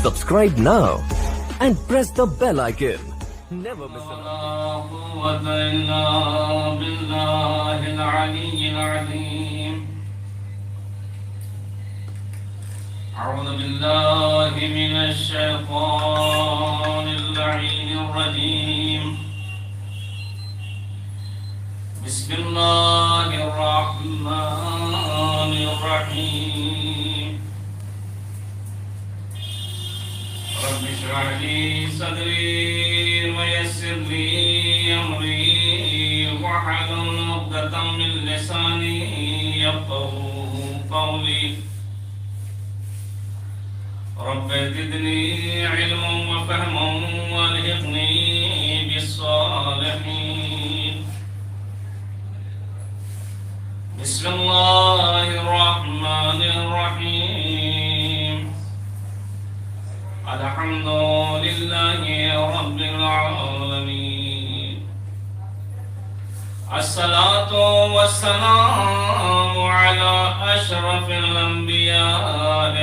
Subscribe now and press the bell icon. Never miss an ولا قوة إلا بالله العلي العظيم. أعوذ بالله من الشيطان اللعين الرجيم. بسم الله الرحمن الرحيم. رب اشرح لي صدري ويسر لي أمري واحلل عقدة من لساني يفقهوا قولي. رب زدني علما وفهما والحقني بالصالحين. بسم الله الرحمن الرحيم. الحمد لله رب العالمين. الصلاة والسلام على أشرف الأنبياء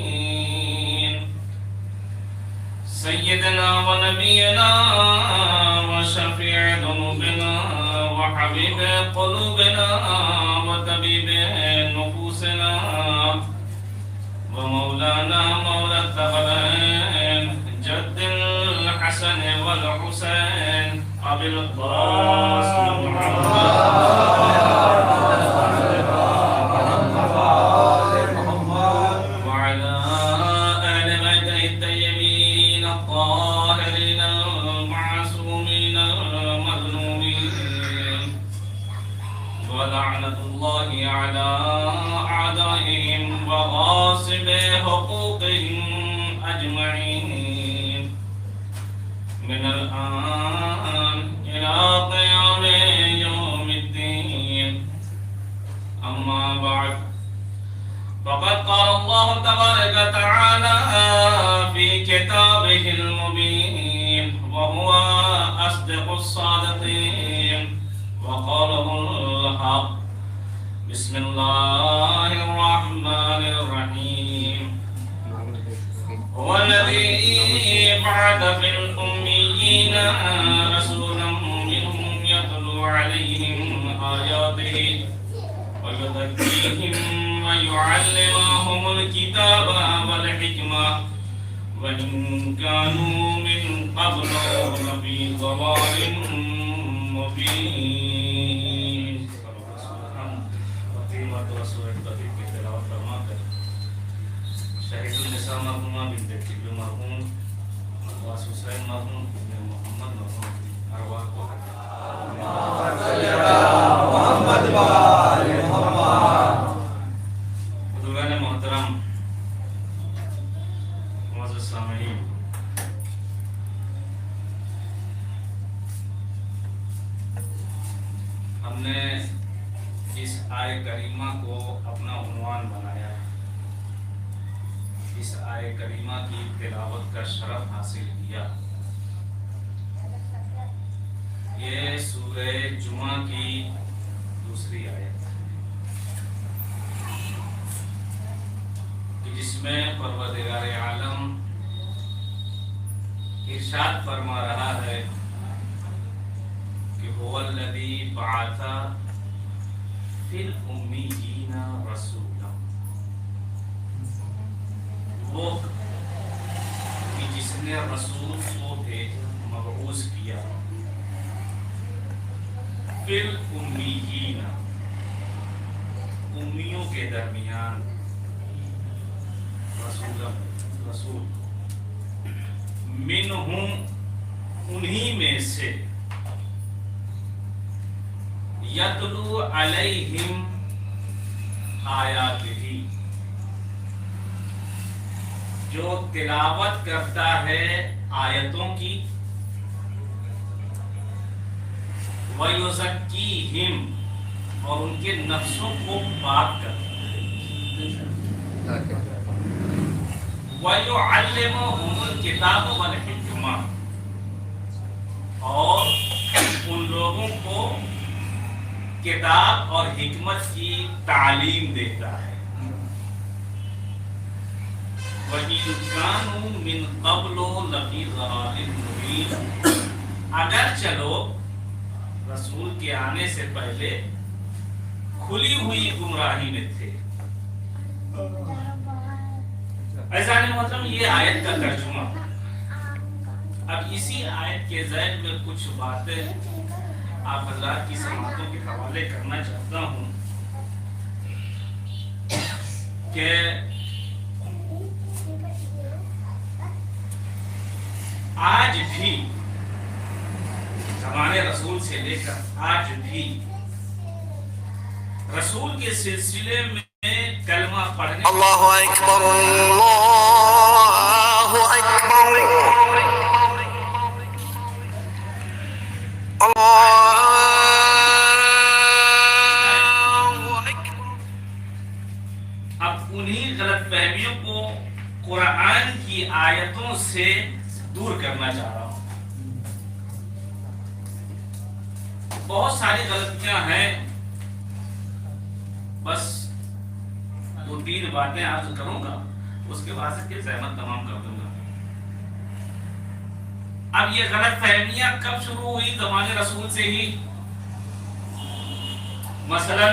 والمرسلين سيدنا ونبينا وشفيع ذنوبنا وحبيب قلوبنا وطبيب نفوسنا ومولانا مولى الثقلين جد الحسن والحسين أبي القاسم وعلى آل بيته الطيبين الطاهرين المعصومين المظلومين ولعنة الله على أعدائهم وغاصب حقوقهم أجمعين من الآن إلى قيام يوم الدين. أما بعد، فقد قال الله تبارك وتعالى في كتابه المبين وهو أصدق الصادقين وقوله الحق. بسم الله الرحمن الرحيم. هو الذي بعث في الأميين رسولا منهم يتلو عليهم آياته ويزكيهم ويعلمهم الكتاب والحكمة وإن كانوا من قبل لفي ضلال مبين. شہید النساء مرحومہ بنت طب مرحوم عباس حسین مرحوم ابن محمد مرحوم ارواح کو محمد وآل محمد. حضوران محترم معزز سامعین، ہم نے اس آیہ کریمہ کو اپنا عنوان بنایا ہے. اس آیہ کریمہ کی تلاوت کا شرف حاصل کیا. یہ سورہ جمعہ کی دوسری آیت کہ جس میں پروردگار عالم ارشاد فرما رہا ہے کہ هو الذی بعث فی الامیین رسولا. وہ کہ جس نے رسول کو مبعوث کیا فی الامیین، امیوں کے درمیان رسول منہم، انہی میں سے یتلو علیہم آیاتہ، جو تلاوت کرتا ہے آیتوں کی، وَيُزَكِّيهِمْ، اور ان کے نفسوں کو پاک کرتا ہے، وَيُعَلِّمُهُمُ الْكِتَابَ وَالْحِكْمَةَ، اور ان لوگوں کو کتاب اور حکمت کی تعلیم دیتا ہے. كانوا من قبل لفی ضلال مبین، اگر چلو رسول کے آنے سے پہلے کھلی ہوئی گمراہی میں تھے. ایسا نہیں مطلب یہ آیت کا ترجمہ. اب اسی آیت کے ذیل میں کچھ باتیں آپ حضرات کی سماعتوں کے حوالے کرنا چاہتا ہوں کہ آج بھی زمانے رسول سے لے کر آج بھی رسول کے سلسلے میں کلمہ پڑھنے اللہ اکبر اللہ اکبر اللہ اکبر. اب انہی غلط فہمیوں کو قرآن کی آیتوں سے دور کرنا چاہ رہا ہوں. بہت ساری غلطیاں ہیں، بس دو تین باتیں عرض کروں گا، اس کے بعد سے زحمت تمام کر دوں گا. اب یہ غلط فہمیاں کب شروع ہوئی؟ زمانے رسول سے ہی. مثلا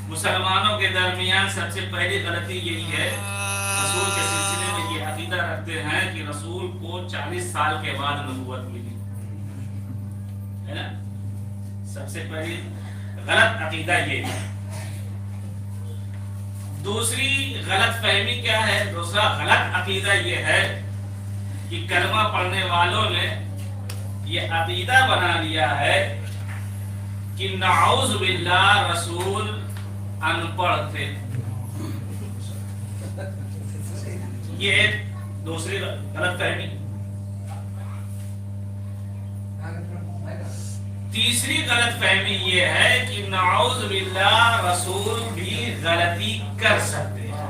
مسلمانوں کے درمیان سب سے پہلی غلطی یہی ہے، رسول کے سلسلے میں یہ عقیدہ رکھتے ہیں کہ رسول کو 40 سال کے بعد نبوت ملی ہے نا. سب سے پہلی غلط عقیدہ یہ ہے. دوسری غلط فہمی کیا ہے؟ دوسرا غلط عقیدہ یہ ہے کہ کلمہ پڑھنے والوں نے یہ عقیدہ بنا لیا ہے کہ نعوذ باللہ رسول ان پڑھ تھے. یہ ایک دوسری غلط فہمی. تیسری غلط فہمی یہ ہے کہ نعوذ باللہ رسول بھی غلطی کر سکتے ہیں.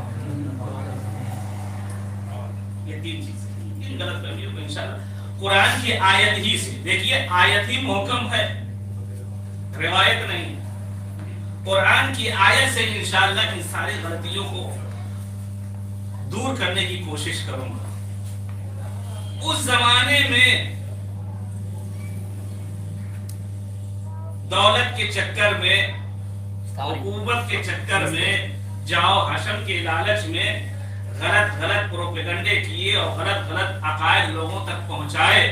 یہ تین چیزیں، ان غلط فہمیوں کو انشاءاللہ قرآن کی آیت ہی سے، دیکھیے آیت ہی محکم ہے، روایت نہیں. قرآن کی آیت سے انشاءاللہ ان ساری غلطیوں کو دور کرنے کی کوشش کروں گا. اس زمانے میں دولت کے چکر میں، حکومت کے چکر میں، جاؤ حشم کے لالچ میں غلط غلط پروپیگنڈے کیے اور غلط غلط عقائد لوگوں تک پہنچائے،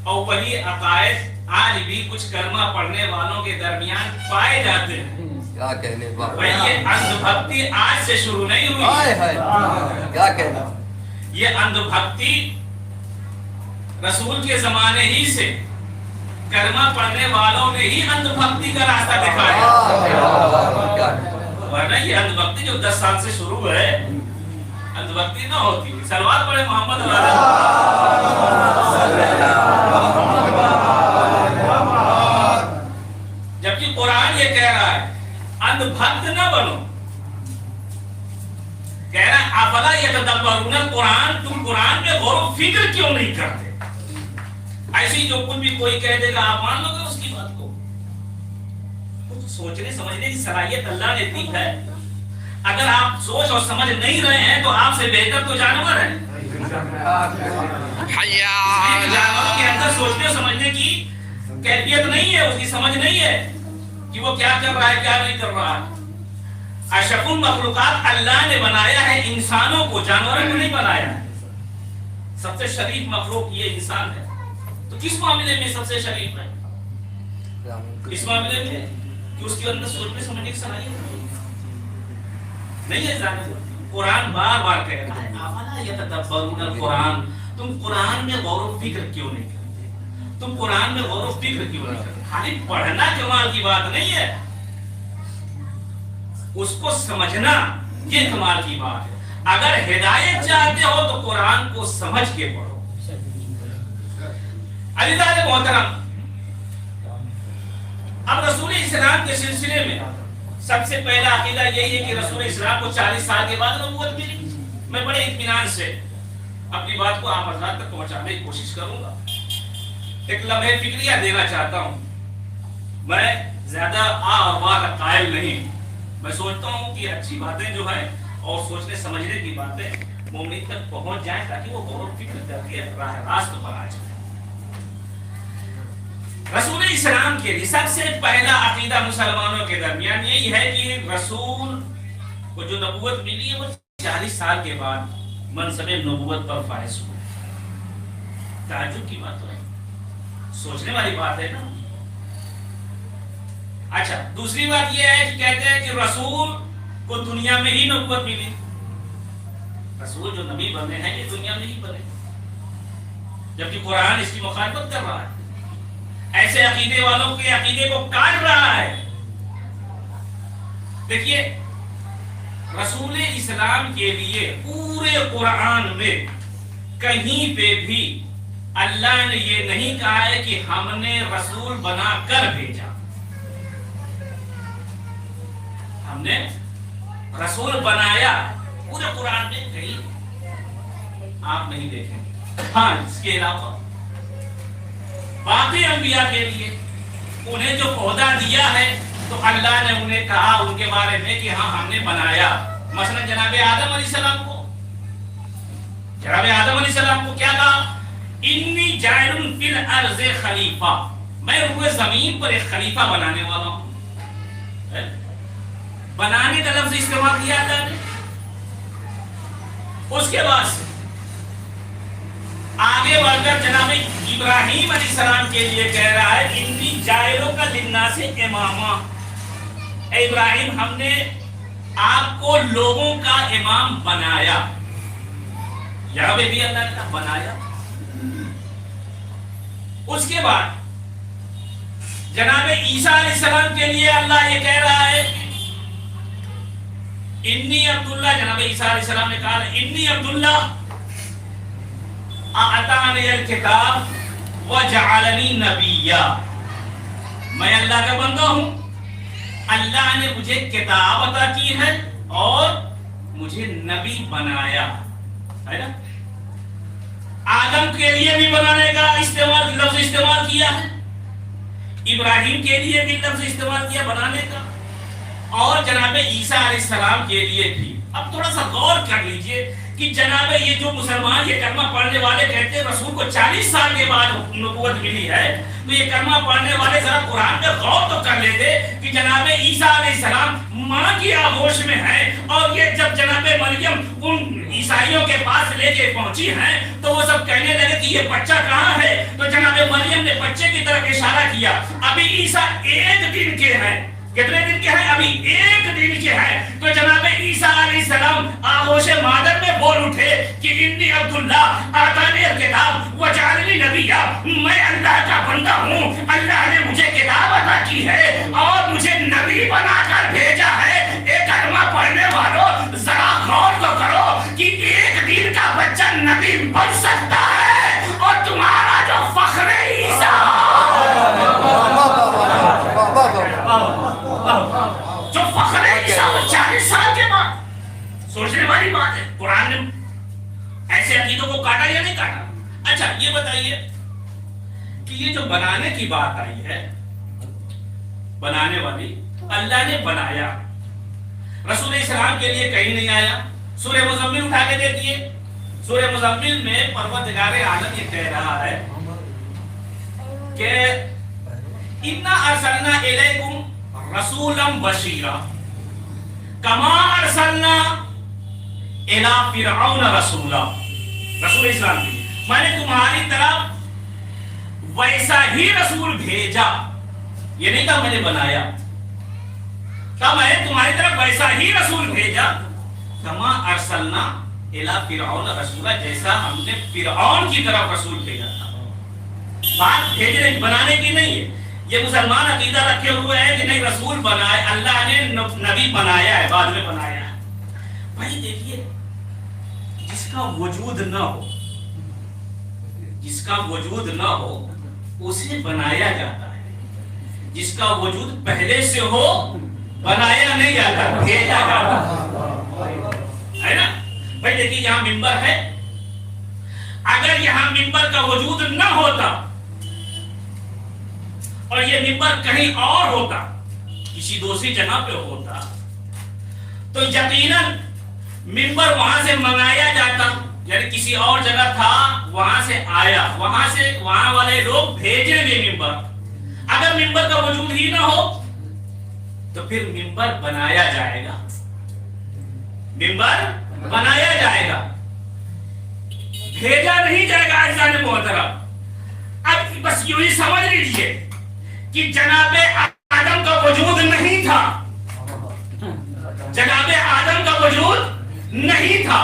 اور وہی عقائد آج بھی کچھ کلمہ پڑھنے والوں کے درمیان پائے جاتے ہیں. کیا کہنے بھائی یہ اندھ بھکتی آج سے شروع نہیں ہوئی. کیا کہنا. یہ اندھ بھکتی رسول کے زمانے ہی سے، کلمہ پڑھنے والوں نے ہی اندھ بھکتی کا راستہ دکھایا. ورنہ یہ اندھ بھکتی جو 10 سال سے شروع ہے، اندھ بھکتی نہ ہوتی. سلوات پڑھے محمد جبکہ قرآن یہ کہہ رہا ہے اندھ بھکت نہ بنو. کہہ رہا ہے افلا یتدبرون القرآن، تم قرآن میں غور و فکر کیوں نہیں کرتے؟ ایسی جو کچھ بھی کوئی کہہ دے گا آپ مان لو گے اس کی بات کو. کچھ سوچنے سمجھنے کی صلاحیت اللہ نے دی ہے. اگر آپ سوچ اور سمجھ نہیں رہے ہیں تو آپ سے بہتر تو جانور ہیں. جانوروں کے اندر سوچنے اور سمجھنے کی کیفیت نہیں ہے، اس کی سمجھ نہیں ہے کہ وہ کیا کر رہا ہے کیا نہیں کر رہا ہے. اشرف المخلوقات اللہ نے بنایا ہے انسانوں کو، جانوروں کو نہیں بنایا ہے. سب سے شریف مخلوق یہ انسان ہے. تو کس معاملے میں سب سے شریف ہے؟ اس معاملے میں کہ اس کے اندر سوچنے سمجھنے کی صلاحیت نہیں ہے. قرآن بار بار کہہ رہا ہے افلا یتدبرون القرآن، تم قرآن میں غور و فکر کیوں نہیں کرتے؟ تم قرآن میں غور و فکر کیوں نہیں کرتے؟ خالی پڑھنا کمال کی بات نہیں ہے، اس کو سمجھنا یہ کمال کی بات ہے. اگر ہدایت چاہتے ہو تو قرآن کو سمجھ کے پڑھو. عزیزان محترم، اب رسول اسلام کے سلسلے میں سب سے پہلا عقیدہ یہی ہے کہ رسول اسلام کو 40 سال کے بعد نبوت ملی. میں بڑے اطمینان سے اپنی بات کو آپ حضرات تک پہنچانے کی کوشش کروں گا. ایک لمحے فکریہ دینا چاہتا ہوں. میں زیادہ آ اور واہ کا قائل نہیں. میں سوچتا ہوں کہ اچھی باتیں جو ہیں اور سوچنے سمجھنے کی باتیں مومن تک پہنچ جائیں تاکہ وہ غور و فکر کر کے راہ راست پر آ جائے. رسول اسلام کے لیے سب سے پہلا عقیدہ مسلمانوں کے درمیان یہی ہے کہ رسول کو جو نبوت ملی ہے وہ 40 سال کے بعد منصب نبوت پر فائز ہوئے. تعجب کی بات ہے, سوچنے والی بات ہے نا. اچھا, دوسری بات یہ ہے کہ کہتے ہیں کہ رسول کو دنیا میں ہی نبوت ملی. رسول جو نبی بنے ہیں یہ دنیا میں ہی بنے, جبکہ قرآن اس کی مخالفت کر رہا ہے, ایسے عقیدے والوں کے عقیدے کو کاٹ رہا ہے. دیکھیے, رسول اسلام کے لیے پورے قرآن میں کہیں پہ بھی اللہ نے یہ نہیں کہا ہے کہ ہم نے رسول بنا کر بھیجا. ہم نے رسول بنایا پورے قرآن میں کہیں آپ نہیں دیکھیں گے. ہاں, اس کے علاوہ باقی انبیاء کے لیے انہیں جو عہدہ دیا ہے تو اللہ نے انہیں کہا ان کے بارے میں کہ ہاں ہم نے بنایا. مثلا جناب آدم علیہ السلام کو کیا کہا؟ انی جاعل فی الارض خلیفہ, میں روئے زمین پر ایک خلیفہ بنانے والا ہوں. بنانے کا لفظ استعمال کیا اللہ نے. اس کے بعد آگے بڑھ کر جناب ابراہیم علیہ السلام کے لیے کہہ رہا ہے انی جاعلک للناس اماما, اے ابراہیم ہم نے آپ کو لوگوں کا امام بنایا. یہاں پہ بھی اللہ نے بنایا. اس کے بعد جناب عیسیٰ علیہ السلام کے لیے اللہ یہ کہہ رہا ہے انی عبداللہ. جناب عیسیٰ علیہ السلام نے کہا انی عبداللہ اعطانی الکتاب وجعلنی نبیا, میں اللہ کا بندہ ہوں, اللہ نے مجھے کتاب عطا کی ہے اور مجھے نبی بنایا ہے نا. آدم کے لیے بھی بنانے کا لفظ استعمال کیا ہے, ابراہیم کے لیے بھی لفظ استعمال کیا بنانے کا, اور جناب عیسیٰ علیہ السلام کے لیے بھی. اب تھوڑا سا غور کر لیجئے کہ جناب یہ جو مسلمان یہ کلمہ پڑھنے والے کہتے ہیں رسول کو 40 سال کے بعد نبوت ملی ہے, تو یہ کلمہ پڑھنے والے ذرا قرآن پہ غور تو کر لیتے کہ جناب عیسیٰ علیہ السلام ماں کی آغوش میں ہیں, اور یہ جب جناب مریم ان عیسائیوں کے پاس لے کے پہنچی ہیں تو وہ سب کہنے لگے کہ یہ بچہ کہاں ہے, تو جناب مریم نے بچے کی طرف اشارہ کیا. ابھی عیسیٰ 1 دن کے ہیں, کتنے دن کے ہیں؟ ابھی 1 دن کے ہیں. تو جناب عیسیٰ علیہ السلام آغوش مادر میں بول اٹھے کہ انی عبداللہ آتانی الکتاب وجعلنی نبیا, میں اللہ کا بندہ ہوں, اللہ نے مجھے کتاب عطا کی ہے اور مجھے نبی بنا کر بھیجا ہے. ایک کلمہ پڑھنے والوں ذرا غور تو کرو کہ 1 دن کا بچہ نبی بن سکتا ہے, اور تمہارا جو فخر عیسیٰ جو فخر عیسیٰ 40 سال کے بعد, سوچنے والی بات ہے. قرآن نے ایسے عقیدوں کو کاٹا یا نہیں کاٹا؟ اچھا یہ بتائیے کہ یہ جو بنانے کی بات آئی ہے, بنانے والی اللہ نے بنایا, رسول اسلام کے لیے کہیں نہیں آیا. سورہ مزمل اٹھا کے دیکھیے, سورہ مزمل میں پروردگار عالم یہ کہہ رہا ہے کہ انا ارسلنا الیکم رسولا بشیرا کما ارسلنا الی فرعون رسولا. رسول اسلام کی میں نے تمہاری طرف ویسا ہی رسول بھیجا, یہ نہیں کہا میں نے بنایا, کہا میں نے تمہاری طرف ویسا ہی رسول بھیجا کما ارسلنا الی فرعون رسولا, جیسا ہم نے فرعون کی طرف رسول بھیجا تھا. بات بھیجنے بنانے کی نہیں ہے. یہ مسلمان عقیدہ رکھے ہوئے ہیں کہ نہیں رسول بنائے, اللہ نے نبی بنایا ہے, بعد میں بنایا ہے. بھائی دیکھیے, جس کا وجود نہ ہو, جس کا وجود نہ ہو اسے بنایا جاتا ہے, جس کا وجود پہلے سے ہو بنایا نہیں جاتا, بھیجا جاتا ہے نا. بھائی دیکھیے یہاں منبر ہے, اگر یہاں منبر کا وجود نہ ہوتا اور یہ منبر کہیں اور ہوتا, کسی دوسری جگہ پہ ہوتا, تو یقیناً ممبر وہاں سے منگایا جاتا، یعنی کسی اور جگہ تھا وہاں سے آیا، وہاں والے لوگ بھیجیں گے ممبر. اگر ممبر کا وجود ہی نہ ہو تو پھر ممبر بنایا جائے گا، ممبر بنایا جائے گا، بھیجا نہیں جائے گا. عزیزان محترم، اب بس یوں ہی سمجھ لیجئے کہ جناب آدم کا وجود نہیں تھا، جناب آدم کا وجود نہیں تھا،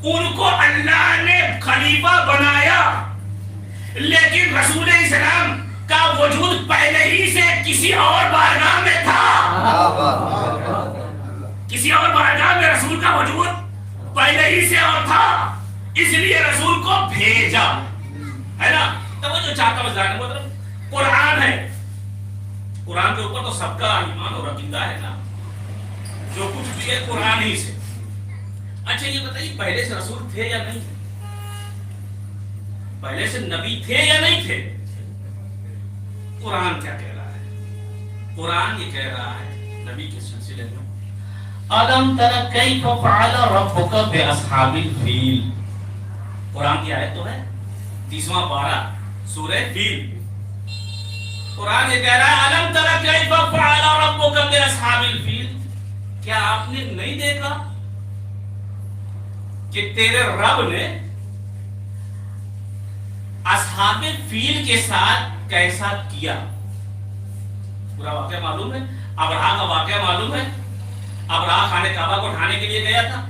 ان کو اللہ نے خلیفہ بنایا، لیکن رسول اسلام کا وجود پہلے ہی سے کسی اور بارگاہ میں تھا، کسی اور بارگاہ میں رسول کا وجود پہلے ہی سے اور تھا، اس لیے رسول کو بھیجا، ہے نا. توجہ چاہتا ہوں جاننے مطلب قرآن ہے، قرآن کے اوپر تو سب کا ایمان اور عقیدہ ہے نا، جو کچھ بھی ہے قرآن ہی سے. اچھا یہ بتائیے پہلے سے رسول تھے یا نہیں تھے؟ پہلے سے نبی تھے یا نہیں تھے؟ قرآن کیا کہہ رہا ہے؟ قرآن یہ کہہ رہا ہے نبی کے سلسلے میں، أَلَمْ تَرَ كَيْفَ فَعَلَ رَبُّكَ بِأَصْحَابِ الْفِيلِ. قرآن کی آیت تو ہے 30واں پارہ سورہ فیل. قرآن یہ کہہ رہا ہے أَلَمْ تَرَ كَيْفَ فَعَلَ رَبُّكَ بِأَصْحَابِ الْفِيلِ. کیا آپ نے نہیں دیکھا کہ تیرے رب نے اصحاب فیل کے ساتھ کیسا کیا؟ پورا واقعہ معلوم ہے، ابرہا کا واقعہ معلوم ہے. ابرہا خانہ کعبہ کو اٹھانے کے لیے گیا تھا،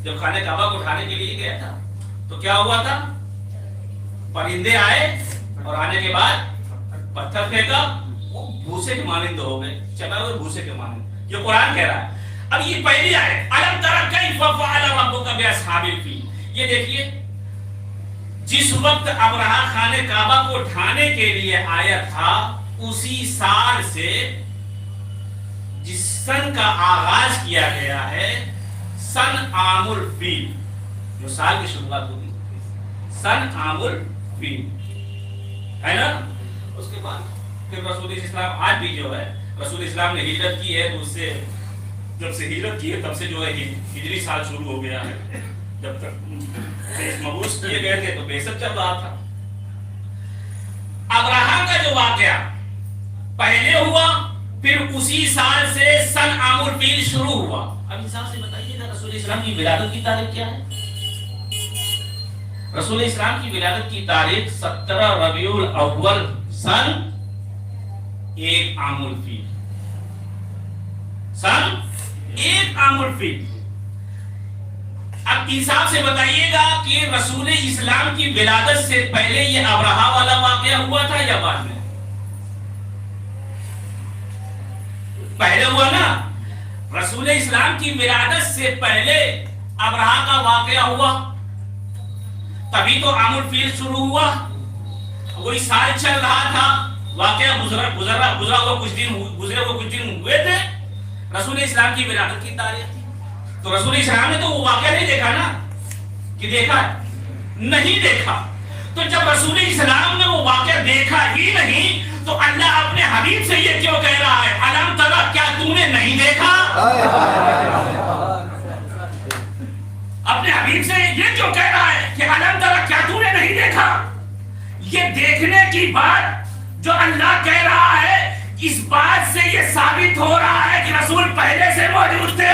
جب خانہ کعبہ کو اٹھانے کے لیے گیا تھا تو کیا ہوا تھا؟ پرندے آئے اور آنے کے بعد پتھر پھینکا، وہ بھوسے کے مانند ہو گئے، چلا ہوئے بھوسے کے مانند. یہ قرآن کہہ رہا ہے. اب یہ پہلی آیت أَلَمْ تَرَ كَيْفَ فَعَلَ رَبُّكَ بِأَصْحَابِ الْفِيلِ. یہ دیکھیے جس وقت ابرہا خانہ کعبہ کو اٹھانے کے لیے آیا تھا اسی سال سے جس سن کا آغاز کیا گیا ہے، سن عام الفیل، جو سال کی شروعات ہوگی سن عام الفیل، ہے نا. اس کے بعد پھر رسول اسلام آج بھی جو ہے رسول اسلام نے ہجرت کی ہے، تو اس سے جب سے ہجرت کی ہے تب سے جو ہے ہجری سال شروع ہو گیا ہے. جب تک مبعوث کیے گئے تھے تو بعثت چل رہا تھا. ابراہیم کا جو واقعہ پہلے ہوا پھر اسی سال سے سن عام الفیل شروع ہوا. اب حساب سے بتائیے گا رسول اسلام کی ولادت کی تاریخ کیا ہے؟ رسول اسلام کی ولادت کی تاریخ 17 ربیع الاول سن 1 عام الفیل، سن 1 عام الفیل. اب انصاف سے بتائیے گا کہ رسول اسلام کی ولادت سے پہلے یہ ابرہا والا واقعہ ہوا تھا یا بعد میں؟ پہلے ہوا نا. رسول اسلام کی ولادت سے پہلے ابرہا کا واقعہ ہوا، تبھی تو عام الفیل شروع ہوا. وہی سال چل رہا تھا، واقعہ گزرا ہوا کچھ دن ہوئے تھے، رسول اسلام کی ولادت کی تاریخ تھی. تو رسول اسلام نے تو وہ واقعہ نہیں دیکھا نا، کہ دیکھا نہیں دیکھا. تو جب رسول اسلام نے وہ واقعہ دیکھا ہی نہیں تو اللہ اپنے حبیب سے یہ کیوں کہہ رہا ہے الم ترى، کیا تم نے نہیں دیکھا؟ اپنے حبیب سے یہ کیوں کہہ رہا ہے کہ الم ترى، کیا تم نے نہیں دیکھا؟ یہ دیکھنے کی بات جو اللہ کہہ رہا ہے اس بات سے یہ ثابت ہو رہا ہے کہ رسول پہلے سے موجود تھے.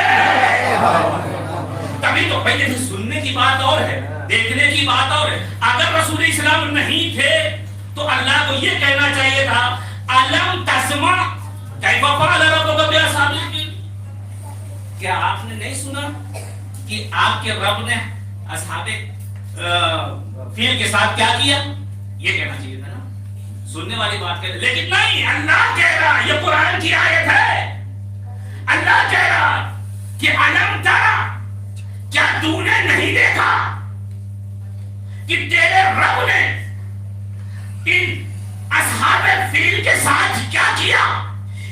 تبھی تو پہلے سے سننے کی بات اور ہے، دیکھنے کی بات اور ہے. اگر رسول اسلام نہیں تھے تو اللہ کو یہ کہنا چاہیے تھا الم تسمع کیف فعل ربک باصحاب الفیل، کیا آپ نے نہیں سنا کہ آپ کے رب نے اصحاب فیل کے ساتھ کیا کیا؟ یہ کہنا چاہیے تھا نا، سننے والی بات کہتے. لیکن نہیں، اللہ کہہ رہا، یہ قرآن کی آیت ہے، اللہ کہہ رہا کہ الم ترى، کیا تو نے نہیں دیکھا کہ تیرے رب نے ان اصحاب فیل کے ساتھ کیا کیا؟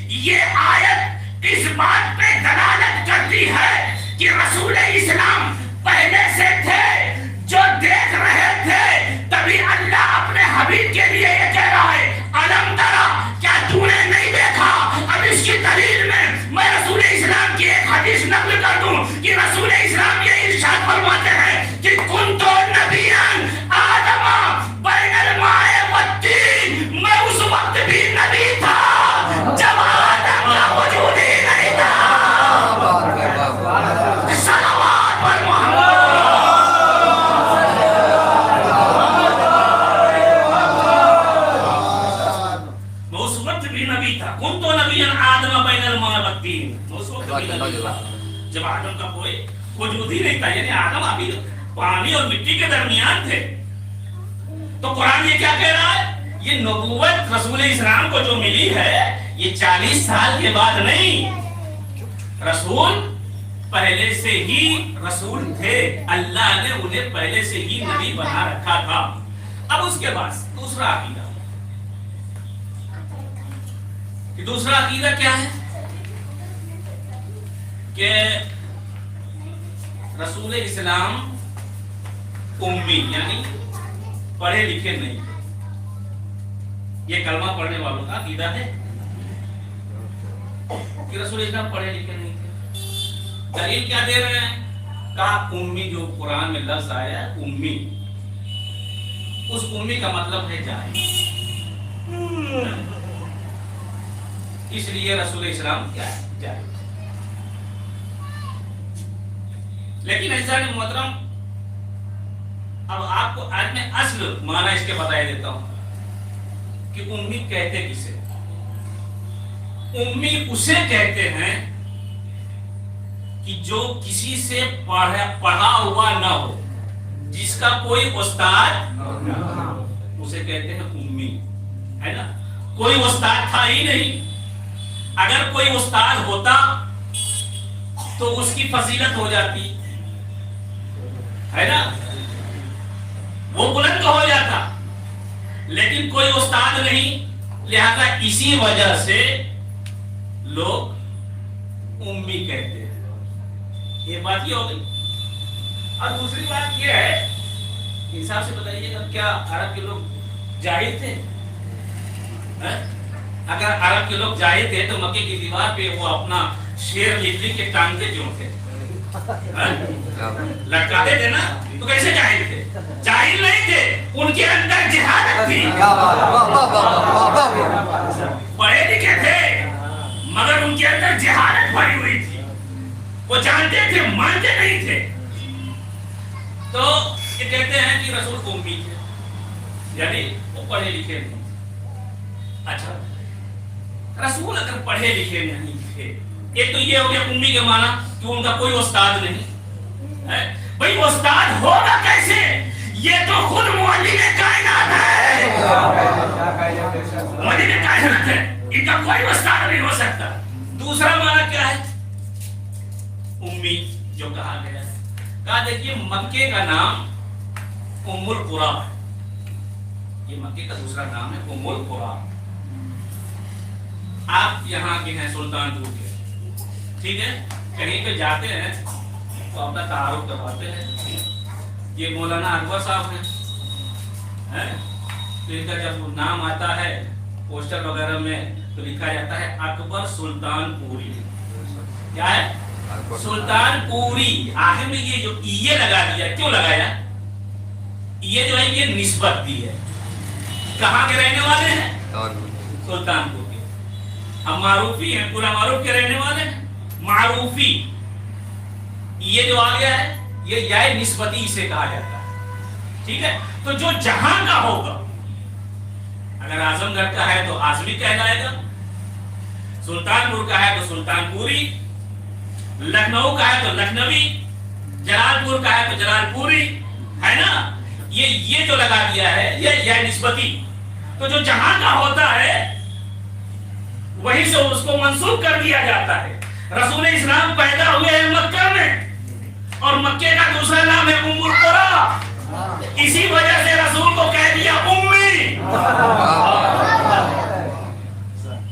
یہ آیت اس بات پہ دلالت کرتی ہے کہ رسول اسلام پہلے سے تھے، جو دیکھ رہے تھے. تبھی اللہ اپنے حبیب کے لیے یہ کہہ رہا ہے الم ترى، کیا تو نے نہیں دیکھا؟ اب اس کی دلیل میں رسول اسلام کی ایک حدیث نقل کر دوں کہ رسول اسلام فرماتے ہیں کہ کنت نبیًا آدم بین الماء والطین، میں اس وقت بھی نبی تھا جب آدم کا وجود ہی نہیں تھا. صلوات پر محمد. میں اس وقت بھی نبی تھا. کنت نبیًا آدم بین الماء والطین، میں اس وقت بھی نبی تھا جب آدم کا کوئی وجود ہی نہیں تھا. یعنی آدم ابھی پانی اور مٹی کے درمیان تھے. تو قرآن یہ کیا کہہ رہا ہے؟ یہ نبوت رسول اسلام کو جو ملی ہے یہ 40 سال کے بعد نہیں. رسول پہلے سے ہی رسول تھے. اللہ نے انہیں پہلے سے ہی نبی بنا رکھا تھا. اب اس کے بعد دوسرا عقیدہ. دوسرا عقیدہ کیا ہے؟ کہ رسول اسلام امی یعنی پڑھے لکھے نہیں تھے. یہ کلمہ پڑھنے والوں کا عقیدہ ہے کہ رسول اسلام پڑھے لکھے نہیں تھے. دلیل کیا دے رہے ہیں؟ کہا امی جو قرآن میں لفظ آیا ہے امی، اس امی کا مطلب ہے جاہل. اس لیے رسول اسلام کیا ہے؟ جاہل. لیکن ایسا نہیں محترم، اب آپ کو آج میں اصل معنی اس کے بتا دیتا ہوں کہ امی کہتے کسے. امی اسے کہتے ہیں کہ جو کسی سے پڑھا ہوا نہ ہو، جس کا کوئی استاد نہ ہو، اسے کہتے ہیں امی. ہے نا؟ کوئی استاد تھا ہی نہیں. اگر کوئی استاد ہوتا تو اس کی فضیلت ہو جاتی، ہے نا؟ وہ بلند ہو جاتا. لیکن کوئی استاد نہیں، لہذا اسی وجہ سے لوگ امی کہتے ہیں. یہ بات یہ ہو گئی. اور دوسری بات یہ ہے، انصاف سے بتائیے گا کیا عرب کے لوگ جاہل تھے؟ اگر عرب کے لوگ جاہل تھے تو مکے کی دیوار پہ وہ اپنا شیر لکھ کے ٹانگتے کیوں تھے؟ لٹکاتے تھے نا. تو کیسے جاہل تھے؟ جاہل نہیں تھے، ان کے اندر جہالت تھی. پڑھے لکھے تھے مگر ان کے اندر جہالت بھری ہوئی تھی. وہ جانتے تھے مانتے نہیں تھے. تو یہ کہتے ہیں کہ رسول امی تھے، یعنی وہ پڑھے لکھے نہیں. اچھا، رسول اگر پڑھے لکھے نہیں تھے، ایک تو یہ ہو گیا امی کے معنی کہ ان کا کوئی استاد نہیں. بھئی استاد ہوگا کیسے؟ یہ تو خود مولد کائنات ہے. مولد کائنات ہے، ان کا کوئی استاد نہیں ہو سکتا. دوسرا معنی کیا ہے امی جو کہا گیا ہے؟ کہا دیکھیے مکے کا نام ام القریٰ ہے. یہ مکے کا دوسرا نام ہے ام القریٰ. آپ یہاں کے ہیں سلطان پور کے، ٹھیک ہے؟ کہیں پہ جاتے ہیں تو اپنا تعارف کرواتے ہیں. یہ مولانا اکبر صاحب ہیں. تو ان کا جب نام آتا ہے پوسٹر وغیرہ میں تو لکھا جاتا ہے اکبر سلطان پوری. کیا ہے؟ سلطان پوری. آخر میں یہ جو یہ لگا دیا، کیوں لگایا؟ یہ جو ہے یہ نسبت دی ہے. کہاں کے رہنے والے ہیں؟ سلطان پور کے. ہم معروفی ہیں، پورا معروف کے رہنے والے ہیں. معروفی یہ جو آ گیا ہے یہ یا نسبتی سے کہا جاتا ہے. ٹھیک ہے؟ تو جو جہاں کا ہوگا، اگر اعظم گڑھ کا ہے تو اعظمی کہلائے گا، سلطان پور کا ہے تو سلطان پوری، لکھنؤ کا ہے تو لکھنوی، جلال پور کا ہے تو جلال پوری. ہے نا؟ یہ جو لگا دیا ہے یہ یا نسبتی. تو جو جہاں کا ہوتا ہے وہیں سے اس کو منسوب کر دیا جاتا ہے. رسول اسلام پیدا ہوئے ہیں مکہ میں، اور مکے کا دوسرا نام ہے ام القریٰ. اسی وجہ سے رسول کو کہہ دیا امی.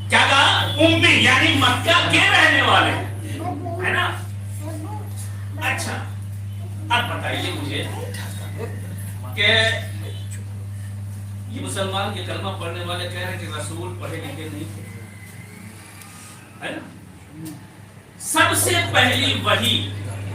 کیا کہا؟ امی، یعنی مکہ کے رہنے والے. ہے نا؟ اچھا، اب بتائیے مجھے کہ یہ مسلمان کے کلمہ پڑھنے والے کہہ رہے ہیں کہ رسول پڑھے لکھے نہیں تھے. ہے نا؟ سب سے پہلی وحی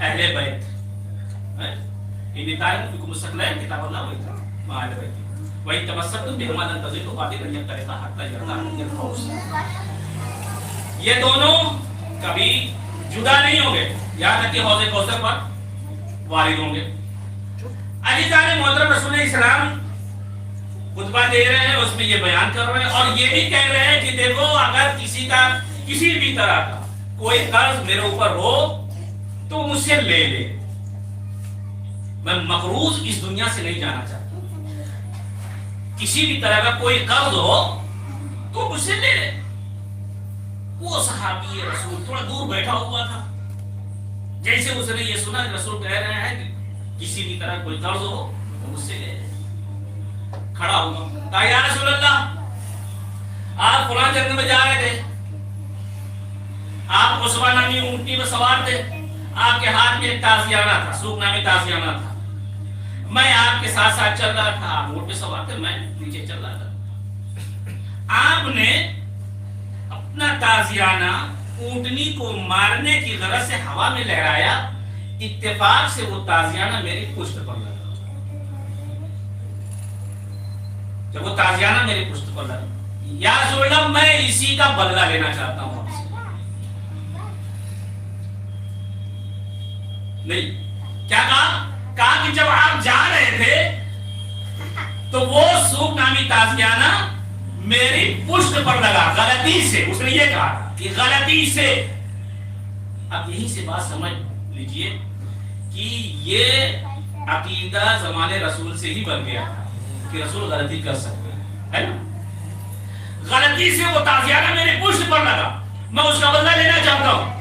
اہل بیت ان تعلق فیکم الثقلین کتاب اللہ و مع اہل بیت وَإِن تَمَسَّكْتُم بِهِمَا لَن تَضِلُّوا بَعْدَ أَن يَفْتَرِقَا حَتَّى يَرْتَاحَ الْفَوْزُ. یہ دونوں کبھی جدا نہیں ہوں گے یہاں تک کہ حوض کوثر پر وارد ہوں گے. علی جان محترم رسول اسلام خطبہ دے رہے ہیں, اس میں یہ بیان کر رہے ہیں اور یہ بھی کہہ رہے ہیں کہ دیکھو اگر کسی کا کسی بھی طرح کا کوئی قرض میرے اوپر ہو تو مجھ سے لے لے, میں مقروض اس دنیا سے نہیں جانا چاہتا. کسی بھی طرح کا کوئی قرض ہو تو مجھ سے لے لے. وہ صحابی رسول تھوڑا دور بیٹھا ہوا تھا, جیسے اس نے یہ سنا رسول کہہ رہے ہیں کہ کسی بھی طرح کوئی قرض ہو تو مجھ سے لے لے. کھڑا ہوا, کہا یا رسول اللہ آپ فلاں جنگ میں جا رہے تھے, آپ عصبہ نامی اونٹنی میں سوار تھے, آپ کے ہاتھ میں ایک تازیانہ تھا, سوق نامی تازیانہ تھا, میں آپ کے ساتھ ساتھ چل رہا تھا, آپ اونٹ پہ سوار تھے, میں نیچے چل رہا تھا. آپ نے اپنا تازیانہ اونٹنی کو مارنے کی غرض سے ہوا میں لہرایا, اتفاق سے وہ تازیانہ میری پشت پر لگا. جب وہ تازیانہ میری پشت پر لگا, یا رسول اللہ میں اسی کا بدلہ لینا چاہتا ہوں آپ سے. نہیں, کیا کہا؟ کہا کہ جب آپ جا رہے تھے تو وہ سوق نامی تازیانہ میری پشت پر لگا غلطی سے. اس نے یہ کہا کہ غلطی سے. اب یہی سے بات سمجھ لیجئے کہ یہ عقیدہ زمانے رسول سے ہی بن گیا کہ رسول غلطی کر سکتے ہیں, ہے نا. غلطی سے وہ تازیانہ میری پشت پر لگا, میں اس کا بدلہ لینا چاہتا ہوں.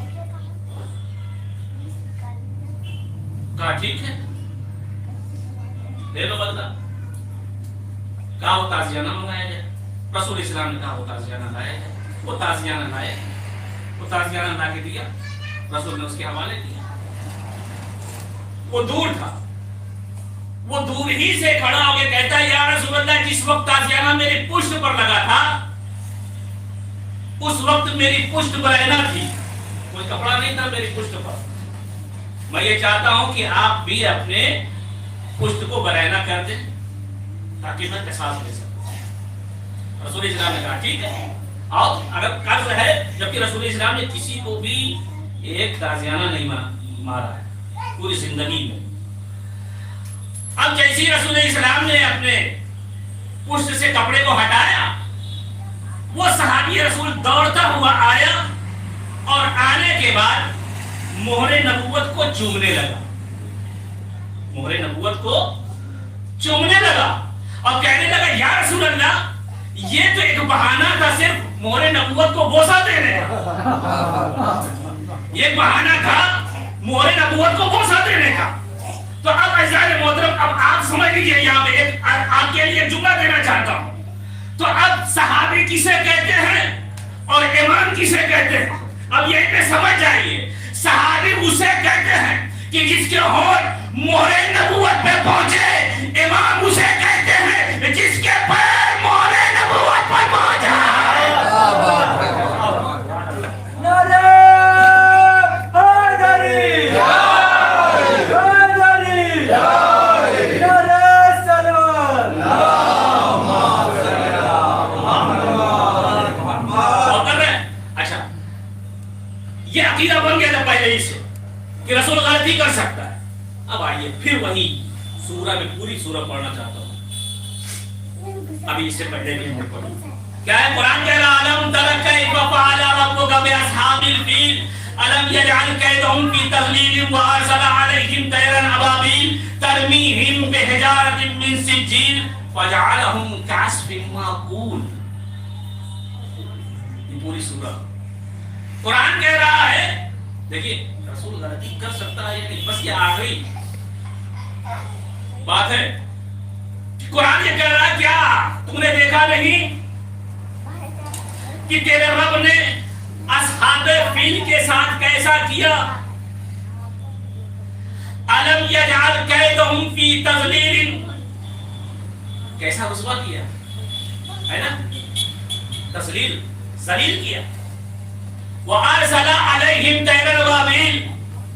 کہا ٹھیک ہے لے لو بدلہ. کہا وہ تازیانہ منگایا جائے. رسول اسلام نے کہا وہ تازیانہ لایا جائے. وہ تازیانہ لائے, وہ تازیانہ لا کے دیا, رسول نے اس کے حوالے دیا. وہ دور تھا, وہ دور ہی سے کھڑا ہو کے کہتا ہے یا رسول اللہ جس وقت تازیانہ میری پشت پر لگا تھا اس وقت میری پشت برہنہ تھی, کوئی کپڑا نہیں تھا میری پشت پر. میں یہ چاہتا ہوں کہ آپ بھی اپنے پشت کو برہنہ کر دیں تاکہ میں قصاص لے سکوں. رسول اسلام نے کہا ٹھیک ہے. اور اگر قرض ہے, جبکہ رسول اسلام نے کسی کو بھی ایک تازیانہ نہیں مارا ہے پوری زندگی میں. اب جیسی رسول اسلام نے اپنے پشت سے کپڑے کو ہٹایا, وہ صحابی رسول دوڑتا ہوا آیا اور آنے کے بعد مہر نبوت کو چومنے لگا. مہر نبوت کو چومنے لگا اور کہنے لگا یا رسول اللہ یہ تو ایک بہانہ تھا صرف مہر نبوت کو بوسہ دینے کا. یہ بہانہ تھا مہر نبوت کو بوسہ دینے کا. تو اب عزیزان محترم اب آپ سمجھ لیجئے, یہاں پہ ایک آپ کے لیے جملہ دینا چاہتا ہوں. تو اب صحابی کسے کہتے ہیں اور امام کسے کہتے ہیں, اب یہ پہ سمجھ جائیے. صحابی اسے کہتے ہیں کہ جس کے ہونٹ مہر نبوت پہ پہنچے, امام اسے کہتے ہیں جس کے پیر مہر نبوت پہ پہنچا. یہ عقیدہ بن گیا تھا پہلے ہی سے کہ رسول غلطی کر سکتا ہے. اب آئیے پھر وہی سورہ میں پوری سورہ پڑھنا چاہتا ہوں. ابھی اس سے پہلے بھی ہم نے پڑھی. کیا ہے قرآن کہہ رہا علم تر کیف فعل ربک باصحاب الفیل الم یجعل کیدہم فی تضلیل وارسل علیہم طیرا ابابیل ترمیہم بحجارۃ من سجیل فجعلہم کعصف مأکول. یہ پوری سورہ قرآن کہہ رہا ہے. دیکھیے رسول غلطی کر سکتا ہے یا نہیں, بس یہ آخری بات ہے. قرآن یہ کہہ رہا ہے کیا تم نے دیکھا نہیں کہ تیرے رب نے اصحاب فیل کے ساتھ کیسا کیا. الم یجعل کیدہم فی تضلیل, کیسا رسوا کیا ہے نا, تضلیل ذلیل کیا. وَأَرْسَلَ عَلَيْهِمْ طَيْرًا أَبَابِيلَ,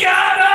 11